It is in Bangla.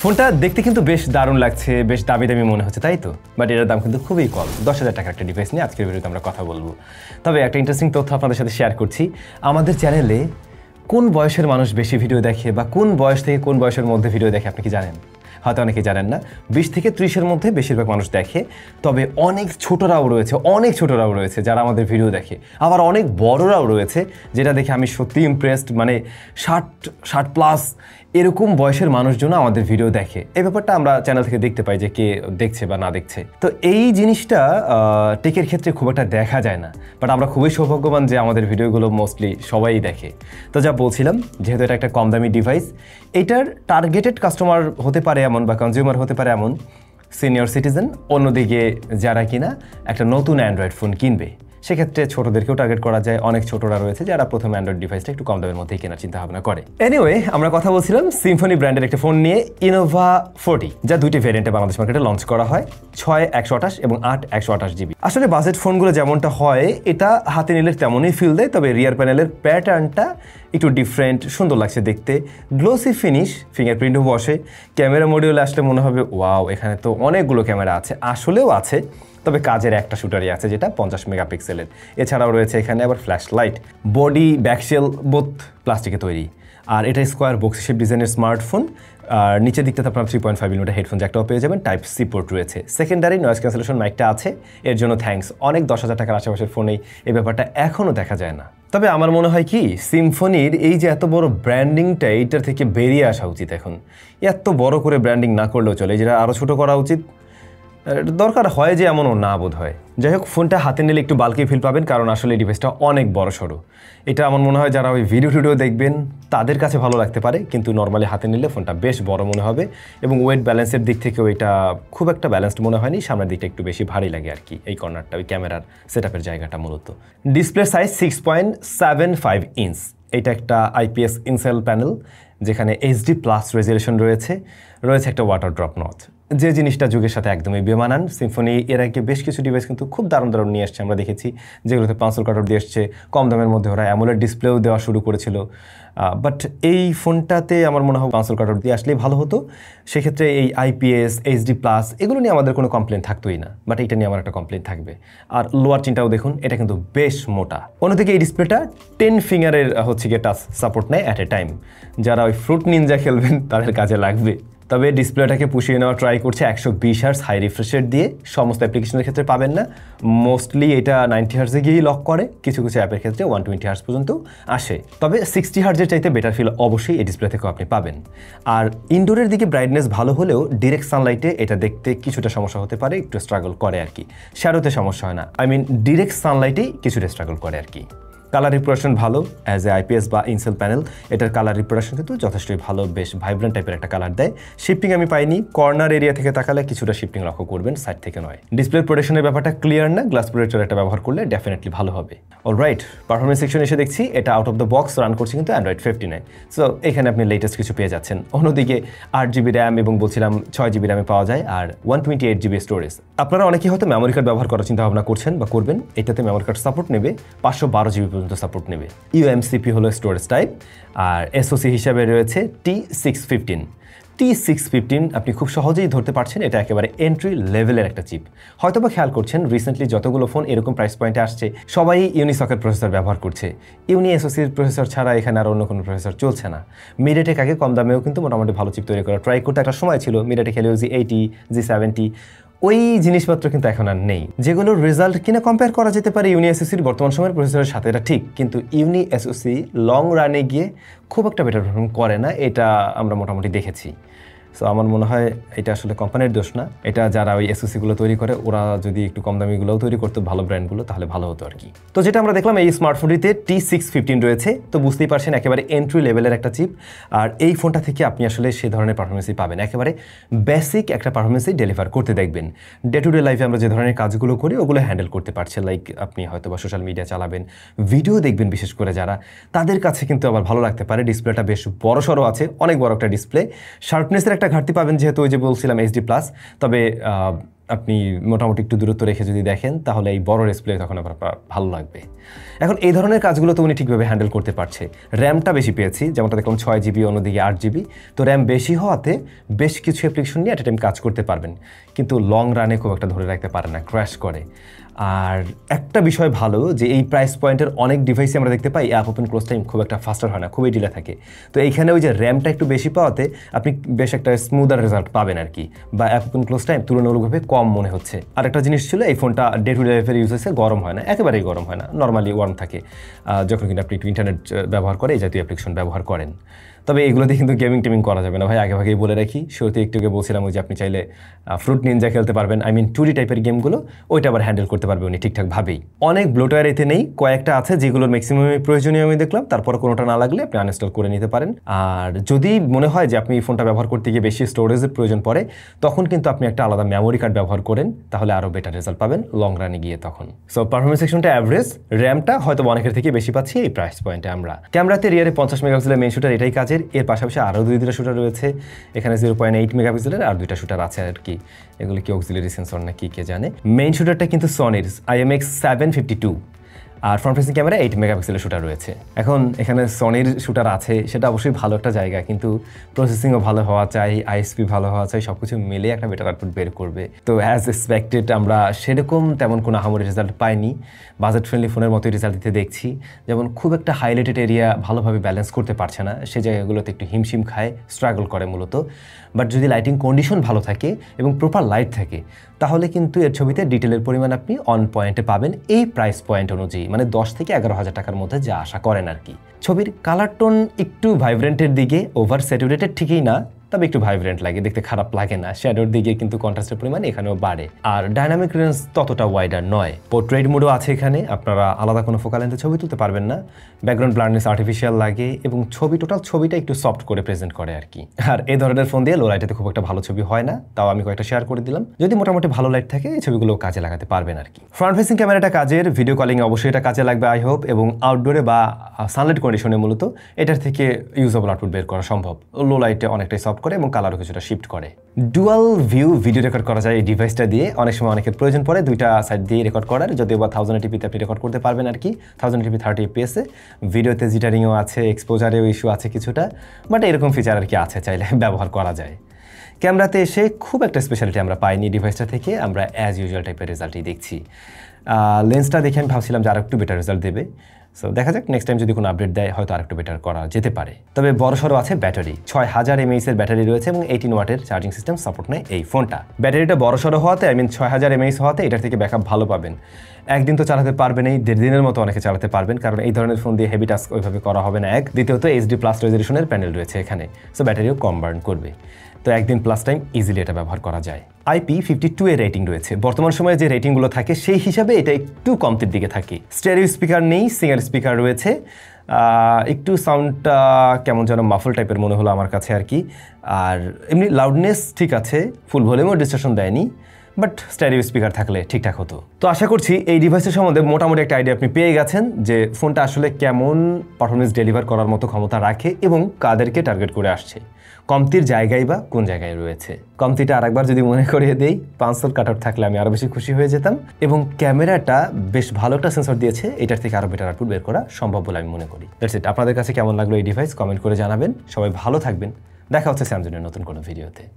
ফোনটা দেখতে কিন্তু বেশ দারুণ লাগছে, বেশ দামি দামি মনে হচ্ছে, তাই তো? বাট এটার দাম কিন্তু খুবই কম, 10,000 টাকার একটা ডিভাইস নিয়ে আজকের ভিডিওতে আমরা কথা বলবো। তবে একটা ইন্টারেস্টিং তথ্য আপনাদের সাথে শেয়ার করছি। আমাদের চ্যানেলে কোন বয়সের মানুষ বেশি ভিডিও দেখে বা কোন বয়স থেকে কোন বয়সের মধ্যে ভিডিও দেখে আপনি কি জানেন? হয়তো অনেকেই জানেন না। 20 থেকে 30-এর মধ্যে বেশিরভাগ মানুষ দেখে। তবে অনেক ছোটরাও রয়েছে যারা আমাদের ভিডিও দেখে। আবার অনেক বড়রাও রয়েছে যেটা দেখে আমি সত্যি ইমপ্রেসড। মানে 60 প্লাস এরকম বয়সের মানুষজন আমাদের ভিডিও দেখে। এই ব্যাপারটা আমরা চ্যানেল থেকে দেখতে পাই যে কে দেখছে বা না দেখছে। তো এই জিনিসটা টেকের ক্ষেত্রে খুব একটা দেখা যায় না, বাট আমরা খুবই সৌভাগ্যবান যে আমাদের ভিডিওগুলো মোস্টলি সবাই দেখে। তো যা বলছিলাম, যেহেতু এটা একটা কম দামি ডিভাইস, এটার টার্গেটেড কাস্টমার হতে পারে এমন বা কনজিউমার হতে পারে এমন সিনিয়র সিটিজেন, অন্যদিকে যারা কিনা একটা নতুন অ্যান্ড্রয়েড ফোন কিনবে, সেক্ষেত্রে ছোটদেরকেও টার্গেট করা যায়। অনেক ছোটরা রয়েছে যারা প্রথমে অ্যান্ড্রয়েড ডিভাইসটা একটু কম দামের মধ্যেই কেনার চিন্তা ভাবনা করে। এনিওয়ে, আমরা কথা বলছিলাম সিম্ফনি ব্র্যান্ডের একটা ফোন নিয়ে, ইনোভা 40, যা দুইটি ভেরিয়েন্টে বাংলাদেশ মার্কেটে লঞ্চ করা হয়, 6/128 এবং 8/128 জিবি। আসলে বাজেট ফোনগুলো যেমনটা হয়, এটা হাতে নিলে তেমনই ফিল দেয়, তবে রিয়ার প্যানেলের প্যাটার্নটা একটু ডিফারেন্ট, সুন্দর লাগছে দেখতে। গ্লোসি ফিনিশ, ফিঙ্গারপ্রিন্টও বসে। ক্যামেরা মডিউলে আসলে মনে হবে ওয়াও, এখানে তো অনেকগুলো ক্যামেরা আছে। আসলেও আছে, তবে কাজের একটা শুটারই আছে যেটা 50 মেগাপিক্সেলের। এছাড়াও রয়েছে এখানে আবার flash light. Body back shell both প্লাস্টিকে তৈরি, আর এটা স্কোয়ার বক্স শেপ ডিজাইনের স্মার্টফোন। আর নিচের দিকটাতে আপনার 3.5 mm হেডফোন জ্যাকটাও পেয়ে যাবেন, টাইপ সি পোর্ট রয়েছে। সেকেন্ডারি নয়েজ ক্যান্সেলেশন মাইকটা আছে, এর জন্য থ্যাঙ্কস। অনেক 10,000 টাকার আশেপাশের ফোনেই এই ব্যাপারটা এখনও দেখা যায় না। তবে আমার মনে হয় কি, সিম্ফনির এই যে এত বড় ব্র্যান্ডিংটা, এইটার থেকে বেরিয়ে আসা উচিত এখন। এত বড় করে ব্র্যান্ডিং না করলেও চলে, যেটা আরও ছোটো করা উচিত। দরকার হয় যে এমনও না বোধ হয়। যাই হোক, ফোনটা হাতে নিলে একটু বাল্কি ফিল পাবেন, কারণ আসলে এই ডিভাইসটা অনেক বড় সড়ো। এটা আমার মনে হয় যারা ওই ভিডিও দেখবেন তাদের কাছে ভালো লাগতে পারে, কিন্তু নর্মালি হাতে নিলে ফোনটা বেশ বড় মনে হবে। এবং ওয়েট ব্যালেন্সের দিক থেকেও এটা খুব একটা ব্যালেন্সড মনে হয়নি, সামনের দিকটা একটু বেশি ভারী লাগে আর কি, এই কর্নারটা, ওই ক্যামেরার সেটআপের জায়গাটা মূলত। Display size 6.75 inch. এটা একটা IPS ইনসেল প্যানেল, যেখানে HD+ রেজুলেশন রয়েছে একটা ওয়াটার ড্রপ নচ, যে জিনিসটা যুগের সাথে একদমই বেমানান। সিম্ফনি এর আগে বেশ কিছু ডিভাইস কিন্তু খুব দারুণ নিয়ে আসছে, আমরা দেখেছি, যেগুলোতে পেন্সিল কাটার দিয়ে এসছে। কম দামের মধ্যে ওরা অ্যামোলেড ডিসপ্লেও দেওয়া শুরু করেছিল, বাট এই ফোনটাতে আমার মনে হয় পেন্সিল কাটার দিয়ে আসলেই ভালো হতো। সেক্ষেত্রে এই IPS HD+ এগুলো নিয়ে আমাদের কোনো কমপ্লেন থাকতোই না, বাট এটা নিয়ে আমার একটা কমপ্লেন থাকবে। আর লোয়ার চিনটাও দেখুন, এটা কিন্তু বেশ মোটা। অন্যদিকে এই ডিসপ্লেটা 10 ফিঙ্গারের গিয়ে টাচ সাপোর্ট নেয় অ্যাট এ টাইম। যারা ওই ফ্রুট নিনজা খেলবেন তাদের কাজে লাগবে। তবে ডিসপ্লেটাকে পুষিয়ে নেওয়া ট্রাই করছে 120 হার্জ হাই রিফ্রেশ দিয়ে। সমস্ত অ্যাপ্লিকেশনের ক্ষেত্রে পাবেন না, মোস্টলি এটা 90 হার্জে গিয়েই লক করে। কিছু অ্যাপের ক্ষেত্রে 120 হার্জ পর্যন্ত আসে। তবে 60 হার্জের চাইতে বেটার ফিল অবশ্যই এই ডিসপ্লে থেকেও আপনি পাবেন। আর ইনডোরের দিকে ব্রাইটনেস ভালো হলেও ডিরেক্ট সানলাইটে এটা দেখতে কিছুটা সমস্যা হতে পারে, একটু স্ট্রাগল করে আর কি। শ্যাডোতে সমস্যা হয় না, ডিরেক্ট সানলাইটেই কিছুটা স্ট্রাগল করে আর কি। কালার রিপ্রেজেন্টেশন ভালো, অ্যাজ এ IPS বা ইনসেল প্যানেল এটার কালার রিপ্রেজেন্টেশন কিন্তু যথেষ্টই ভালো, বেশ ভাইব্রেন্ট টাইপের একটা কালার দেয়। শিফটিং আমি পাইনি, কর্নার এরিয়া থেকে তাকালে কিছুটা শিফটিং লক্ষ্য করবেন, সাইড থেকে নয়। ডিসপ্লে প্রোটেকশনের ব্যাপারটা ক্লিয়ার না, গ্লাস প্রোটেক্টর একটা ব্যবহার করলে ডেফিনেটলি ভালো হবে। অলরাইট, পারফরমেন্স সেকশন এসে দেখছি এটা out of the box run করছে কিন্তু অ্যান্ড্রয়েড 15-এ। সো এখানে আপনি লেটেস্ট কিছু পেয়ে যাচ্ছেন। অন্যদিকে 8GB র্যাম এবং বলছিলাম 6GB র্যামে পাওয়া যায়, আর 128GB স্টোরেজ। আপনারা অনেকেই হয়তো মেমোরি কার্ড ব্যবহার করার চিন্তা ভাবনা করছেন বা করবেন। এটাতে মেমোরি কার্ড সাপোর্ট নেবে, 512GB পর্যন্ত সাপোর্ট নেবে। UMCP হলো স্টোরেজ টাইপ, আর SoC হিসাবে রয়েছে T615। T615 আপনি খুব সহজেই ধরতে পারছেন, এটা একেবারে এন্ট্রি লেভেলের একটা চিপ। হয়তোবা খেয়াল করছেন রিসেন্টলি যতগুলো ফোন এরকম প্রাইস পয়েন্টে আসছে, সবাই ইউনিসকের প্রসেসর ব্যবহার করছে। SoCর প্রসেসর ছাড়া এখানে আর অন্য কোনো প্রসেসর চলছে না। মিডিয়াটেক আগে কম দামেও কিন্তু মোটামুটি ভালো চিপ তৈরি করা ট্রাই করতে একটা সময় ছিল। মিডিয়াটেক Helio G80, G70, ওই জিনিসপত্র কিন্তু এখন আর নেই, যেগুলোর রেজাল্ট কিনা কম্পেয়ার করা যেতে পারে SoCর বর্তমান সময়ের প্রসেসরের সাথে। এটা ঠিক, কিন্তু SoC লং রানে গিয়ে খুব একটা বেটার পারফর্ম করে না, এটা আমরা মোটামুটি দেখেছি। সো আমার মনে হয় এটা আসলে কোম্পানির দোষ না, এটা যারা ওই SoCগুলো তৈরি করে ওরা যদি একটু কম দামিগুলোও তৈরি করতো, ভালো ব্র্যান্ডগুলো, তাহলে ভালো হতো আর কি। তো যেটা আমরা দেখলাম এই স্মার্টফোনটিতে T615 রয়েছে, তো বুঝতেই পারছেন একেবারে এন্ট্রি লেভেলের একটা চিপ। আর এই ফোনটা থেকে আপনি আসলে সে ধরনের পারফরমেন্সই পাবেন, একেবারে বেসিক একটা পারফরমেন্সই ডেলিভার করতে দেখবেন। ডে টু ডে লাইফে আমরা যে ধরনের কাজগুলো করি ওগুলো হ্যান্ডেল করতে পারছে। লাইক আপনি হয়তো বা সোশ্যাল মিডিয়া চালাবেন, ভিডিও দেখবেন, বিশেষ করে যারা, তাদের কাছে কিন্তু আবার ভালো লাগতে পারে। ডিসপ্লেটা বেশ বড়সড় আছে, অনেক বড় একটা ডিসপ্লে। শার্পনেসের একটা ঘাটতি পাবেন, যেহেতু ওই যে বলছিলাম HD+, তবে আপনি মোটামুটি একটু দূরত্ব রেখে যদি দেখেন তাহলে এই বড় ডিসপ্লে তখন আপনার ভালো লাগবে। এখন এই ধরনের কাজগুলো তো উনি ঠিকভাবে হ্যান্ডেল করতে পারছে। র্যামটা বেশি পেয়েছি, যেমনটা দেখলাম 6 GB, অন্যদিকে 8 GB। তো র্যাম বেশি হওয়াতে বেশ কিছু অ্যাপ্লিকেশন নিয়ে একটা টাইম কাজ করতে পারবেন, কিন্তু লং রানে খুব একটা ধরে রাখতে পারে না, ক্র্যাশ করে। আর একটা বিষয় ভালো যে এই প্রাইস পয়েন্টের অনেক ডিভাইসে আমরা দেখতে পাই অ্যাপ ওপেন ক্লোজ টাইম খুব একটা ফাস্টার হয় না, খুবই ডিলে থাকে। তো এইখানে ওই যে র্যামটা একটু বেশি পাওয়াতে আপনি বেশ একটা স্মুদার রেজাল্ট পাবেন আর কি, বা অ্যাপ ওপেন ক্লোজ টাইম তুলনামূলকভাবে কম মনে হচ্ছে। আর একটা জিনিস ছিল, এই ফোনটা ডে টু ডে লাইফের ইউজেসে গরম হয় না, একেবারেই গরম হয় না, নর্মালি ওয়ার্ম থাকে যখন কিন্তু আপনি একটু ইন্টারনেট ব্যবহার করে এই জাতীয় অ্যাপ্লিকেশন ব্যবহার করেন। তবে এগুলোতে কিন্তু গেমিং করা যাবে না ভাই, আগেভাগেই বলে রাখি। শুরুতে একটু বলছিলাম ওই যে আপনি চাইলে ফ্রুট নিনজা খেলতে পারবেন, 2D টাইপের গেমগুলো ওইটা আবার হ্যান্ডেল করতে পারবে উনি ঠিকঠাকভাবেই। অনেক ব্লোটওয়্যার এতে নেই, কয়েকটা আছে যেগুলোর ম্যাক্সিমামই প্রয়োজনীয় আমি দেখলাম, তারপরে কোনোটা না লাগলে আপনি আনইনস্টল করে নিতে পারেন। আর যদি মনে হয় যে আপনি এই ফোনটা ব্যবহার করতে গিয়ে বেশি স্টোরেজের প্রয়োজন পড়ে, তখন কিন্তু আপনি একটা আলাদা মেমোরি কার্ড ব্যবহার করেন, তাহলে আরও বেটার রেজাল্ট পাবেন লং রানে গিয়ে তখন। সো পারফরমেন্স সেকশনটা অ্যাভারেজ, র্যামটা হয়তো অনেকের থেকে বেশি পাচ্ছি এই প্রাইস পয়েন্টে আমরা। ক্যামেরাতে রিয়ারে 50 মেগাপিক্সেলের মেইন শুটার, এটাই কাজের। এর পাশাপাশি আরও দুইটা শুটার রয়েছে, এখানে 0.8 মেগাপিক্সেলের আর দুইটা শুটার আছে আর কি, এগুলো কি অক্সিলারি সেন্সর না কি কে জানে। মেইন শুটারটা কিন্তু সনির IMX752, আর ফ্রন্ট ফেসিং ক্যামেরা 8 মেগাপিক্সেলের শুটার রয়েছে। এখন এখানে সনির শুটার আছে, সেটা অবশ্যই ভালো একটা জায়গা, কিন্তু প্রসেসিংও ভালো হওয়া চাই, ISP ভালো হওয়া চাই, সব কিছু মিলে একটা বেটার আউটপুট বের করবে। তো অ্যাজ এক্সপেক্টেড আমরা সেরকম তেমন কোনো আহামরি রেজাল্ট পাইনি, বাজেট ফ্রেন্ডলি ফোনের মতোই রেজাল্ট দিতে দেখছি। যেমন খুব একটা হাইলাইটেড এরিয়া ভালোভাবে ব্যালেন্স করতে পারছে না, সেই জায়গাগুলোতে একটু হিমশিম খায়, স্ট্রাগল করে মূলত। বাট যদি লাইটিং কন্ডিশন ভালো থাকে এবং প্রপার লাইট থাকে, তাহলে কিন্তু এর ছবিতে ডিটেলের পরিমাণ আপনি অন পয়েন্টে পাবেন এই প্রাইস পয়েন্ট অনুযায়ী, মানে 10 থেকে 11,000 টাকার মধ্যে যা আশা করেন আর কি। ছবির কালার টোন একটু ভাইব্রেন্টের দিকে, ওভার স্যাচুরেটেড ঠিকই না, তবে একটু ভাইব্রেন্ট লাগে, দেখতে খারাপ লাগে না। শ্যাডোর দিকে কিন্তু কন্ট্রাস্টের পরিমাণ এখানেও বাড়ে, আর ডাইনামিক রেঞ্জ ততটা ওয়াইডার নয়। পোর্ট্রেট মোডও আছে এখানে, আপনারা আলাদা কোনো ফোকাল লেন্থে ছবি তুলতে পারবেন না। ব্যাকগ্রাউন্ড ব্লারনেস আর্টিফিশিয়াল লাগে এবং টোটাল ছবিটা একটু সফট করে প্রেজেন্ট করে আর কি। আর এই ধরনের ফোন দিয়ে লো লাইটেতে খুব একটা ভালো ছবি হয় না, তাও আমি কয়েকটা শেয়ার করে দিলাম। যদি মোটামুটি ভালো লাইট থাকে এই ছবিগুলো কাজে লাগাতে পারবেন আর কি। ফ্রন্ট ফেসিং ক্যামেরাটা কাজের, ভিডিও কলিং অবশ্যই এটা কাজে লাগবে আই হোপ, এবং আউটডোরে বা সানলাইট কন্ডিশনে মূলত এটার থেকে ইউজেবল আউটপুট বের করা সম্ভব। লো লাইটে অনেকটাই সফট করে এবং কালারও কিছুটা শিফট করে। ডুয়াল ভিউ ভিডিও রেকর্ড করা যায় এই ডিভাইসটা দিয়ে। অনেক সময় অনেকের প্রয়োজন পড়ে দুইটা সাইড দিয়ে রেকর্ড করার, যদিও বা 1080p-তে আপনি রেকর্ড করতে পারবেন আর কি, 1080p 30 fps-এ। ভিডিওতে জিটারিংও আছে, এক্সপোজারেও ইস্যু আছে কিছুটা, বাট এরকম ফিচার আর কি আছে, চাইলে ব্যবহার করা যায়। ক্যামেরাতে এসে খুব একটা স্পেশালিটি আমরা পাইনি ডিভাইসটা থেকে, আমরা অ্যাজ ইউজুয়াল টাইপের রেজাল্টই দেখছি। লেন্সটা দেখে আমি ভাবছিলাম যে আর একটু বেটার রেজাল্ট দেবে, সো দেখা যাক নেক্সট টাইম যদি কোনো আপডেট দেয় হয়তো আরেকটু বেটার করা যেতে পারে। তবে বড়সড় আছে ব্যাটারি, 6000 mAh-এর ব্যাটারি রয়েছে এবং 18 ওয়াটের চার্জিং সিস্টেম সাপোর্ট নেয় এই ফোনটা। ব্যাটারিটা বড়সড় হওয়াতে 6000 mAh হওয়াতে এটার থেকে ব্যাকআপ ভালো পাবেন। একদিন তো চালাতে পারবেন, এই 1.5 দিনের মতো অনেকে চালাতে পারবেন, কারণ এই ধরনের ফোন দিয়ে হেভি টাস্ক ওইভাবে করা হবে না। দ্বিতীয়ত HD+ রেজলিউশনের প্যানেল রয়েছে এখানে, সো ব্যাটারিও কম বার্ন করবে। তো একদিন প্লাস টাইম ইজিলি এটা ব্যবহার করা যায়। IP52 এর রেটিং রয়েছে। বর্তমান সময়ে যে রেটিংগুলো থাকে সেই হিসাবে এটা একটু কমতির দিকে থাকে। স্টেরিও স্পিকার নেই, সিঙ্গেল স্পিকার রয়েছে। একটু সাউন্ডটা কেমন যেন মাফল টাইপের মনে হলো আমার কাছে আর কি। আর এমনি লাউডনেস ঠিক আছে, ফুল ভলিউমও ডিস্টরশন দেয়নি, বাট স্টেরিও স্পিকার থাকলে ঠিকঠাক হতো। তো আশা করছি এই ডিভাইসের সম্বন্ধে মোটামুটি একটা আইডিয়া আপনি পেয়ে গেছেন যে ফোনটা আসলে কেমন পারফরমেন্স ডেলিভার করার মতো ক্ষমতা রাখে এবং কাদেরকে টার্গেট করে আসছে। কমতির জায়গায় বা কোন জায়গায় রয়েছে। কমতিটা আরেকবার যদি মনে করিয়ে দেই, পাঁচসল কাট আউট থাকলে আমি আরও বেশি খুশি হয়ে যেতাম, এবং ক্যামেরাটা বেশ ভালো একটা সেন্সর দিয়েছে, এটার থেকে আরও বেটার আউটপুট বের করা সম্ভব বলে আমি মনে করি। That's it. আপনাদের কাছে কেমন লাগলো এই ডিভাইস কমেন্ট করে জানাবেন। সবাই ভালো থাকবেন, দেখা হচ্ছে স্যামসাংয়ের নতুন কোনো ভিডিওতে।